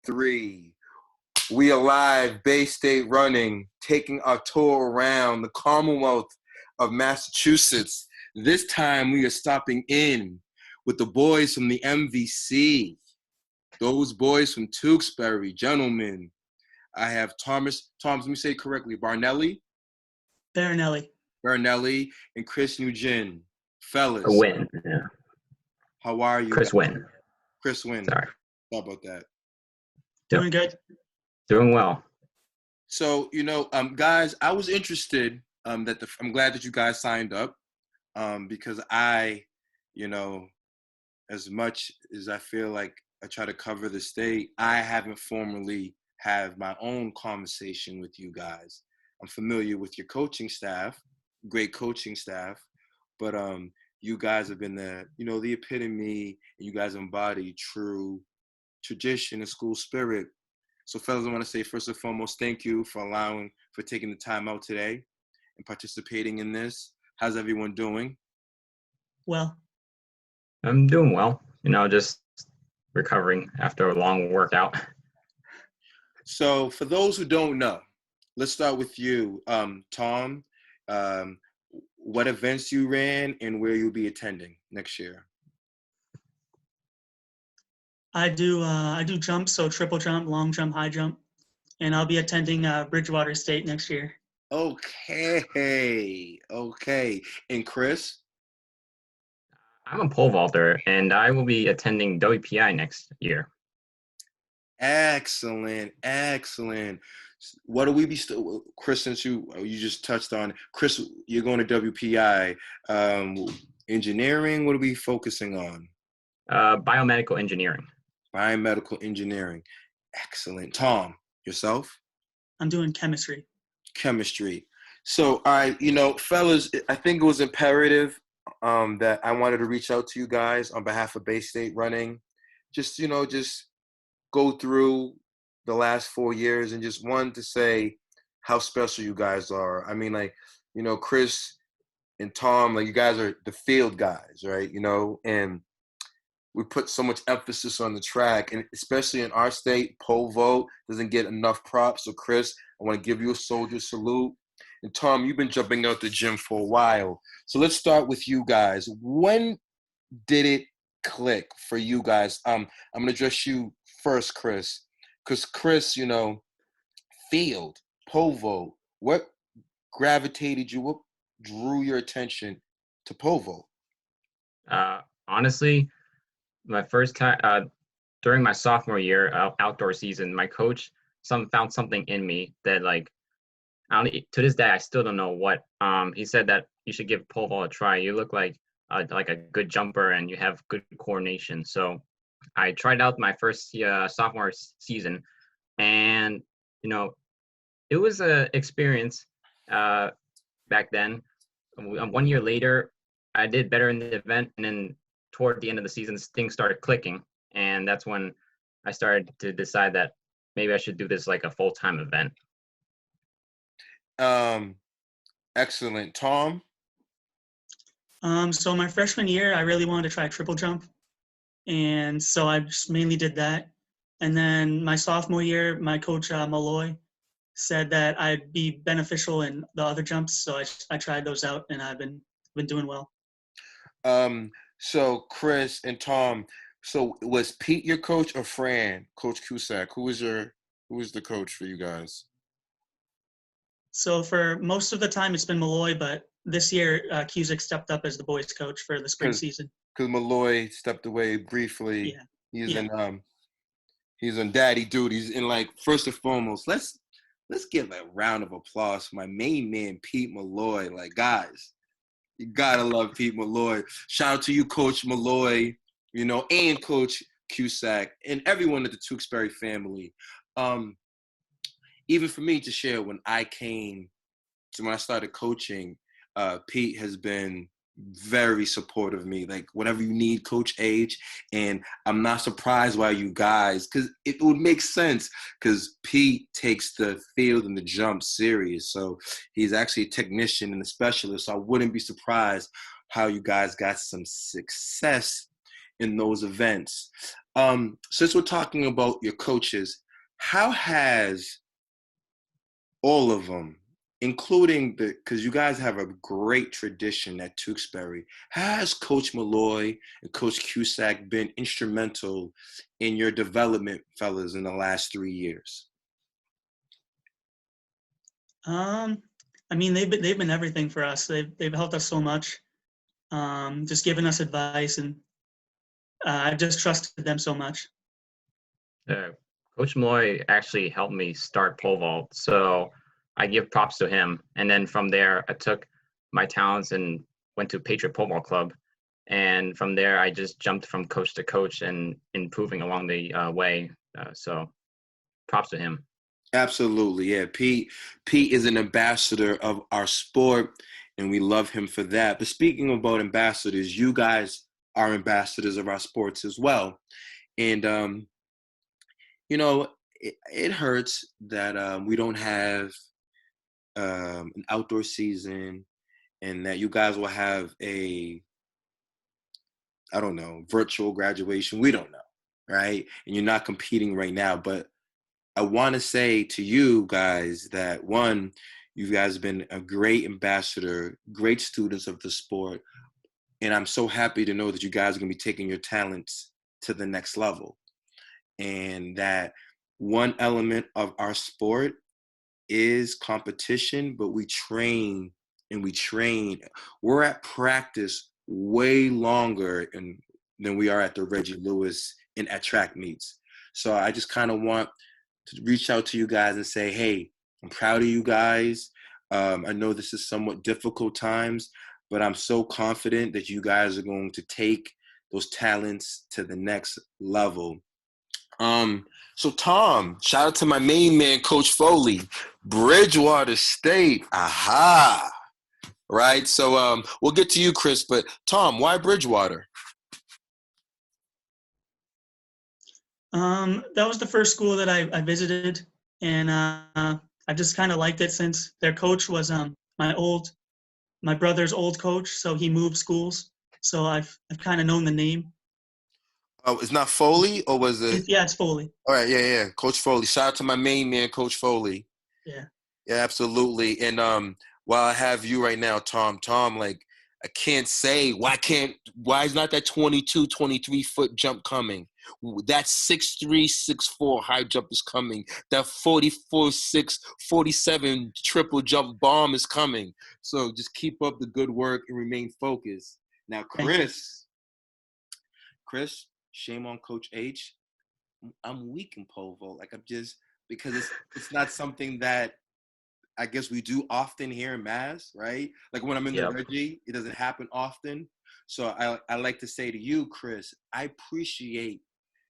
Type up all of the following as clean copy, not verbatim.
3. We are live, Bay State running, taking our tour around the Commonwealth of Massachusetts. This time we are stopping in with the boys from the MVC. Those boys from Tewksbury, gentlemen. I have Thomas, let me say it correctly, Barinelli, and Chris Nguyen. Fellas. Nguyen, yeah. How are you? Chris Nguyen. Chris Nguyen. Sorry. How about that? Doing good. Doing well. So, guys, I was interested I'm glad that you guys signed up because I, as much as I feel like I try to cover the state, I haven't formally had my own conversation with you guys. I'm familiar with your coaching staff, great coaching staff, but you guys have been the epitome, and you guys embody true tradition and school spirit. So, fellas, I want to say first and foremost, thank you for taking the time out today and participating in this. How's everyone doing? Well, I'm doing well. Just recovering after a long workout. So, for those who don't know, let's start with you, Tom. What events you ran and where you'll be attending next year? I do jumps, so triple jump, long jump, high jump, and I'll be attending Bridgewater State next year. Okay. And Chris? I'm a pole vaulter, and I will be attending WPI next year. Excellent. What do we be Chris, since you just touched on, Chris, you're going to WPI. Engineering, what are we focusing on? Biomedical engineering. Biomedical engineering. Excellent. Tom, yourself? I'm doing chemistry. So, all right, fellas, I think it was imperative that I wanted to reach out to you guys on behalf of Bay State Running. Just go through the last 4 years and just wanted to say how special you guys are. I mean, Chris and Tom, you guys are the field guys, right? And we put so much emphasis on the track, and especially in our state, pole vault doesn't get enough props. So, Chris, I want to give you a soldier salute. And Tom, you've been jumping out the gym for a while. So let's start with you guys. When did it click for you guys? I'm going to address you first, Chris. Because Chris, field, pole vault, what gravitated you, what drew your attention to pole vault? Honestly, my first time during my sophomore year outdoor season, my coach found something in me that to this day I still don't know what. He said that you should give pole vault a try. You look like a good jumper and you have good coordination. So I tried out my first sophomore season, and it was an experience back then. 1 year later, I did better in the event, and then toward the end of the season, things started clicking, and that's when I started to decide that maybe I should do this like a full-time event. Excellent. Tom? So my freshman year, I really wanted to try triple jump, and so I just mainly did that. And then my sophomore year, my coach Malloy said that I'd be beneficial in the other jumps, so I tried those out, and I've been doing well. So Chris and Tom, so was Pete your coach or Fran, Coach Cusack? Who was the coach for you guys? So for most of the time, it's been Malloy, but this year Cusack stepped up as the boys' coach for the spring season. Because Malloy stepped away briefly. Yeah. He's on daddy duties. And first and foremost, let's give a round of applause for my main man, Pete Malloy. Guys, you gotta love Pete Malloy. Shout out to you, Coach Malloy, and Coach Cusack, and everyone at the Tewksbury family. Even for me to share, when I started coaching, Pete has been very supportive of me. Whatever you need, Coach H. And I'm not surprised why you guys, because it would make sense, because Pete takes the field and the jump serious. So he's actually a technician and a specialist. So I wouldn't be surprised how you guys got some success in those events. Since we're talking about your coaches, how has all of them, including because you guys have a great tradition at Tewksbury, has Coach Malloy and Coach Cusack been instrumental in your development, fellas, in the last 3 years? I mean, they've been everything for us. They've helped us so much, just giving us advice, and I've just trusted them so much. Coach Moy actually helped me start pole vault, so I give props to him. And then from there, I took my talents and went to Patriot Pole Vault Club. And from there, I just jumped from coach to coach and improving along the way. So props to him. Absolutely, yeah. Pete is an ambassador of our sport, and we love him for that. But speaking about ambassadors, you guys are ambassadors of our sports as well. And you know, it hurts that we don't have an outdoor season, and that you guys will have a, I don't know, virtual graduation. We don't know, right? And you're not competing right now, but I want to say to you guys that, one, you guys have been a great ambassador, great students of the sport, and I'm so happy to know that you guys are going to be taking your talents to the next level. And that one element of our sport is competition, but we train and we train. We're at practice way longer than we are at the Reggie Lewis and at track meets. So I just kind of want to reach out to you guys and say, hey, I'm proud of you guys. I know this is somewhat difficult times, but I'm so confident that you guys are going to take those talents to the next level. So Tom, shout out to my main man, Coach Foley, Bridgewater State. Aha. Right. So we'll get to you, Chris, but Tom, why Bridgewater? That was the first school that I visited, and I just kind of liked it since their coach was my brother's old coach, so he moved schools. So I've kind of known the name. Oh, it's not Foley, or was it? Yeah, it's Foley. All right, yeah, Coach Foley. Shout out to my main man, Coach Foley. Yeah. Yeah, absolutely. And while I have you right now, Tom, like, I can't say why is not that 22, 23 foot jump coming? That 6'3", 6'4" high jump is coming. That 44'6", 47 triple jump bomb is coming. So just keep up the good work and remain focused. Now, Chris, shame on Coach H. I'm weak in pole vault. Like, I'm just, because it's not something that I guess we do often here in Mass, right? Like when I'm in the Reggie, it doesn't happen often. So I like to say to you, Chris, I appreciate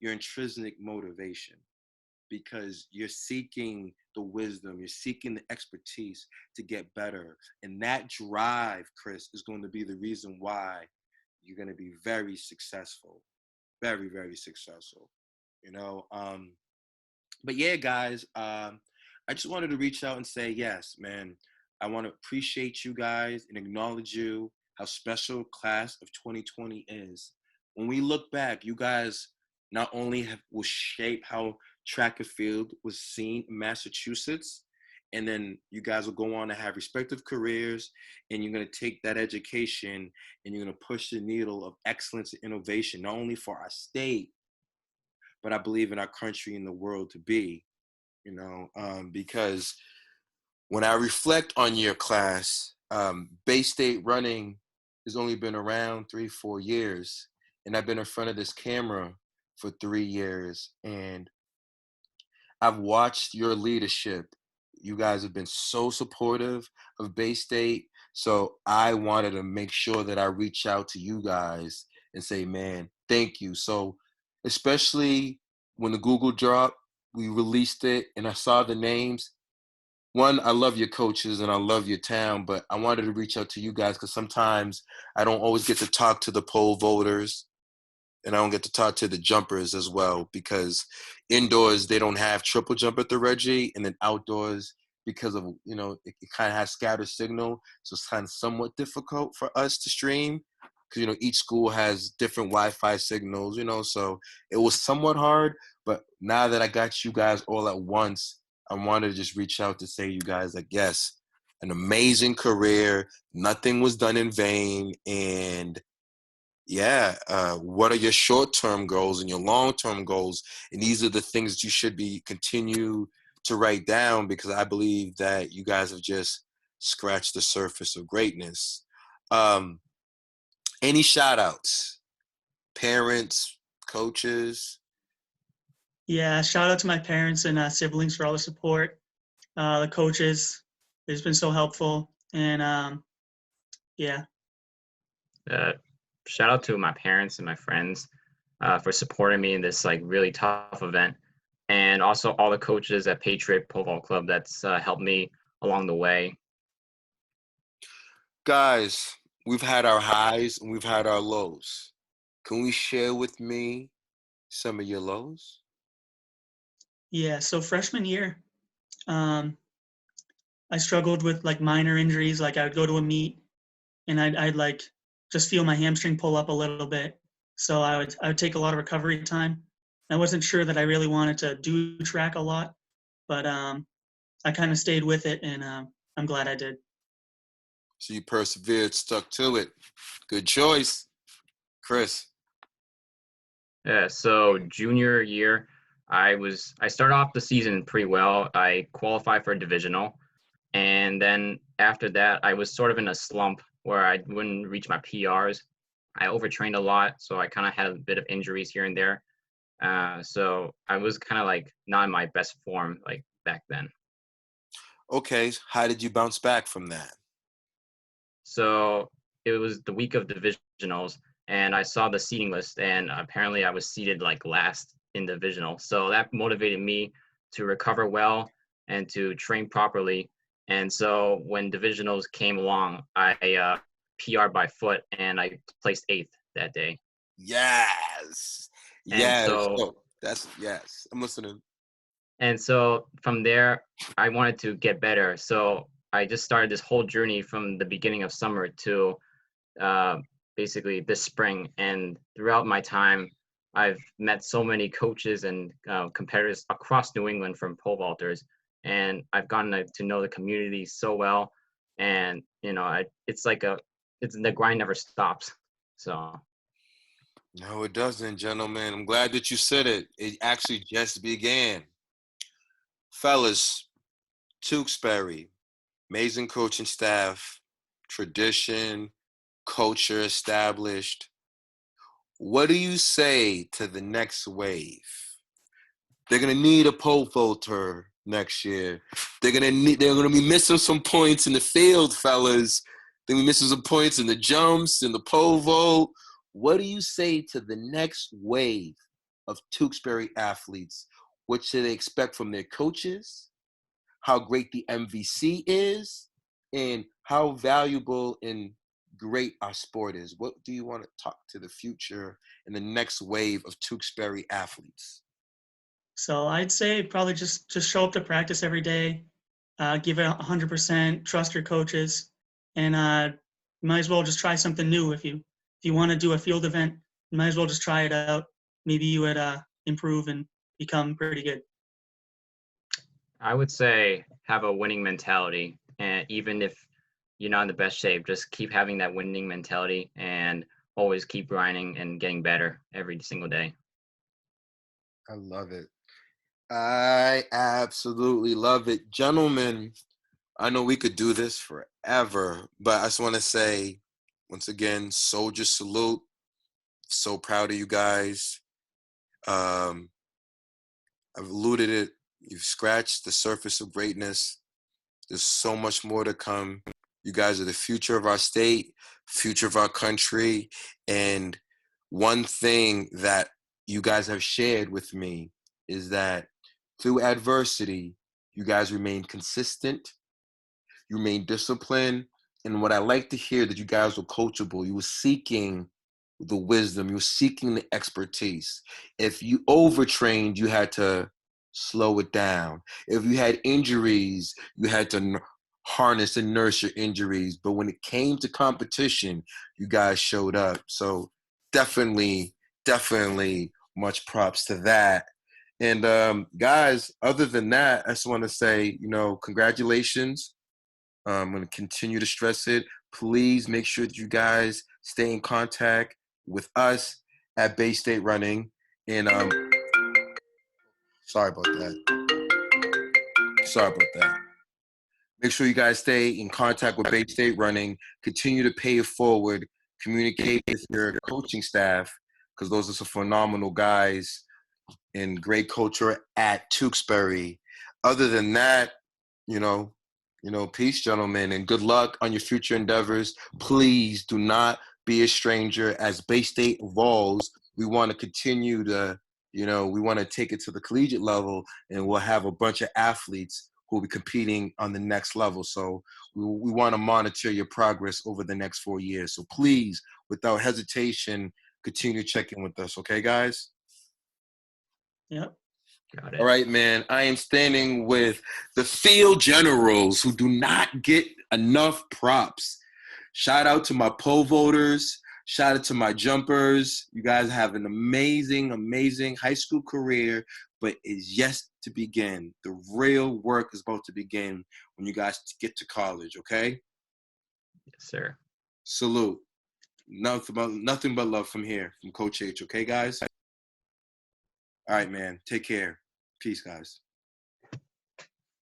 your intrinsic motivation, because you're seeking the wisdom, you're seeking the expertise to get better. And that drive, Chris, is going to be the reason why you're going to be very successful, very, very successful, But yeah, guys, I just wanted to reach out and say, yes, man, I want to appreciate you guys and acknowledge you, how special class of 2020 is. When we look back, you guys not only will shape how track and field was seen in Massachusetts, and then you guys will go on to have respective careers, and you're going to take that education and you're going to push the needle of excellence and innovation, not only for our state, but I believe in our country and the world to be, because when I reflect on your class, Bay State running has only been around 3-4 years, and I've been in front of this camera for 3 years, and I've watched your leadership. You guys have been so supportive of Bay State, so I wanted to make sure that I reach out to you guys and say, man, thank you. So especially when the Google dropped, we released it, and I saw the names. One, I love your coaches and I love your town, but I wanted to reach out to you guys because sometimes I don't always get to talk to the poll voters, and I don't get to talk to the jumpers as well, because indoors they don't have triple jump at the Reggie, and then outdoors, because of, it kind of has scattered signal, so it's kind of somewhat difficult for us to stream. because each school has different Wi-Fi signals, so it was somewhat hard. But now that I got you guys all at once, I wanted to just reach out to say you guys, like, yes, an amazing career. Nothing was done in vain. And yeah, what are your short-term goals and your long-term goals? And these are the things that you should be continue to write down, because I believe that you guys have just scratched the surface of greatness. Any shout-outs? Parents, coaches? Yeah, shout out to my parents and siblings for all the support. The coaches, they've been so helpful. And yeah. Shout out to my parents and my friends for supporting me in this like really tough event, and also all the coaches at Patriot Pole Vault Club that's helped me along the way. Guys, we've had our highs and we've had our lows. Can we share with me some of your lows? Yeah, so freshman year, um, I struggled with like minor injuries. Like I would go to a meet and I'd like just feel my hamstring pull up a little bit. So I would take a lot of recovery time. I wasn't sure that I really wanted to do track a lot, but I kind of stayed with it, and I'm glad I did. So you persevered, stuck to it. Good choice. Chris? Yeah, so junior year, I started off the season pretty well. I qualified for a divisional, and then after that, I was sort of in a slump where I wouldn't reach my PRs. I overtrained a lot, so I kind of had a bit of injuries here and there. So I was kind of like not in my best form like back then. Okay, how did you bounce back from that? So it was the week of divisionals, and I saw the seating list, and apparently I was seated like last in divisional. So that motivated me to recover well and to train properly. And so when divisionals came along, I PR'd by foot, and I placed 8th that day. Yes. And Yes. so Oh, that's yes. I'm listening. And so from there, I wanted to get better. So I just started this whole journey from the beginning of summer to uh, basically this spring. And throughout my time, I've met so many coaches and competitors across New England from pole vaulters. And I've gotten to know the community so well. And, it's like the grind never stops. So. No, it doesn't, gentlemen. I'm glad that you said it. It actually just began. Fellas, Tewksbury, amazing coaching staff, tradition, culture established. What do you say to the next wave? They're gonna need a pole vaulter next year. They're gonna be missing some points in the field, fellas. They're gonna be missing some points in the jumps, in the pole vault. What do you say to the next wave of Tewksbury athletes? What should they expect from their coaches? How great the MVC is, and how valuable and great our sport is. What do you want to talk to the future and the next wave of Tewksbury athletes? So I'd say probably just show up to practice every day, give it 100%, trust your coaches, and might as well just try something new. If you want to do a field event, you might as well just try it out. Maybe you would improve and become pretty good. I would say have a winning mentality, and even if you're not in the best shape, just keep having that winning mentality and always keep grinding and getting better every single day. I love it. I absolutely love it. Gentlemen, I know we could do this forever, but I just want to say, once again, soldier salute. So proud of you guys. I've alluded it. You've scratched the surface of greatness. There's so much more to come. You guys are the future of our state, future of our country. And one thing that you guys have shared with me is that through adversity, you guys remain consistent, you remain disciplined. And what I like to hear that you guys were coachable. You were seeking the wisdom, you were seeking the expertise. If you overtrained, you had to slow it down. If you had injuries, you had to harness and nurse your injuries. But when it came to competition, you guys showed up. So definitely much props to that. And guys, other than that, I just want to say, congratulations. I'm going to continue to stress it. Please make sure that you guys stay in contact with us at Bay State Running. And sorry about that. Make sure you guys stay in contact with Bay State Running. Continue to pay it forward. Communicate with your coaching staff, because those are some phenomenal guys and great culture at Tewksbury. Other than that, peace, gentlemen, and good luck on your future endeavors. Please do not be a stranger. As Bay State evolves, we want to continue to, we want to take it to the collegiate level, and we'll have a bunch of athletes who will be competing on the next level. So we want to monitor your progress over the next 4 years. So please, without hesitation, continue to check in with us. Okay, guys? Yep. Got it. All right, man. I am standing with the field generals who do not get enough props. Shout out to my poll voters. Shout out to my jumpers. You guys have an amazing high school career, but is yet to begin. The real work is about to begin when you guys get to college, okay? Yes, sir. Salute. Nothing but love from here, from Coach H, okay, guys? All right, man. Take care. Peace, guys.